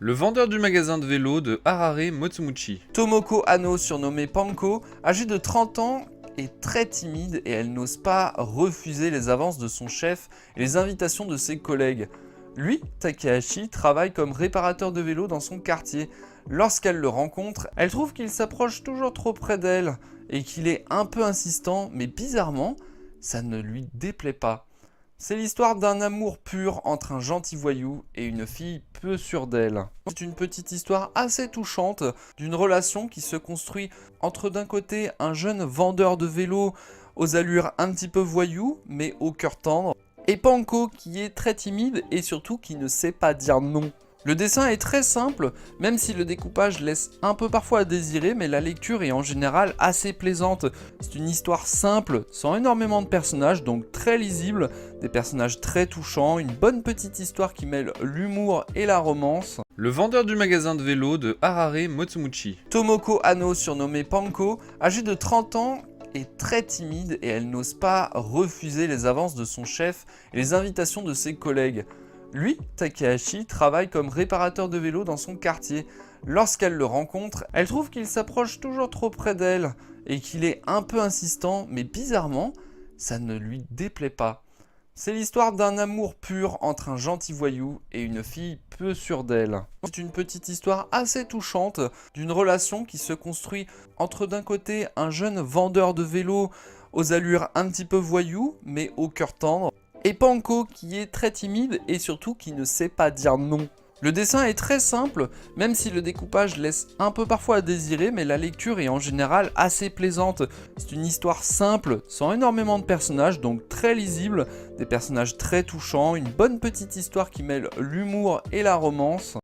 Le vendeur du magasin de vélo de Harare Motsumushi. Tomoko Hano, surnommée Panko, âgée de 30 ans, est très timide et elle n'ose pas refuser les avances de son chef et les invitations de ses collègues. Lui, Takahashi, travaille comme réparateur de vélo dans son quartier. Lorsqu'elle le rencontre, elle trouve qu'il s'approche toujours trop près d'elle et qu'il est un peu insistant, mais bizarrement, ça ne lui déplaît pas. C'est l'histoire d'un amour pur entre un gentil voyou et une fille peu sûre d'elle. C'est une petite histoire assez touchante d'une relation qui se construit entre d'un côté un jeune vendeur de vélo aux allures un petit peu voyou mais au cœur tendre et Panko qui est très timide et surtout qui ne sait pas dire non. Le dessin est très simple, même si le découpage laisse un peu parfois à désirer, mais la lecture est en général assez plaisante. C'est une histoire simple, sans énormément de personnages, donc très lisible, des personnages très touchants, une bonne petite histoire qui mêle l'humour et la romance. Le vendeur du magasin de vélo de Harare Motsumushi. Tomoko Hano, surnommée Panko, âgée de 30 ans, est très timide et elle n'ose pas refuser les avances de son chef et les invitations de ses collègues. Lui, Takahashi, travaille comme réparateur de vélo dans son quartier. Lorsqu'elle le rencontre, elle trouve qu'il s'approche toujours trop près d'elle et qu'il est un peu insistant, mais bizarrement, ça ne lui déplaît pas. C'est l'histoire d'un amour pur entre un gentil voyou et une fille peu sûre d'elle. C'est une petite histoire assez touchante d'une relation qui se construit entre d'un côté un jeune vendeur de vélo aux allures un petit peu voyou mais au cœur tendre et Panko qui est très timide et surtout qui ne sait pas dire non. Le dessin est très simple, même si le découpage laisse un peu parfois à désirer, mais la lecture est en général assez plaisante. C'est une histoire simple, sans énormément de personnages, donc très lisible, des personnages très touchants, une bonne petite histoire qui mêle l'humour et la romance.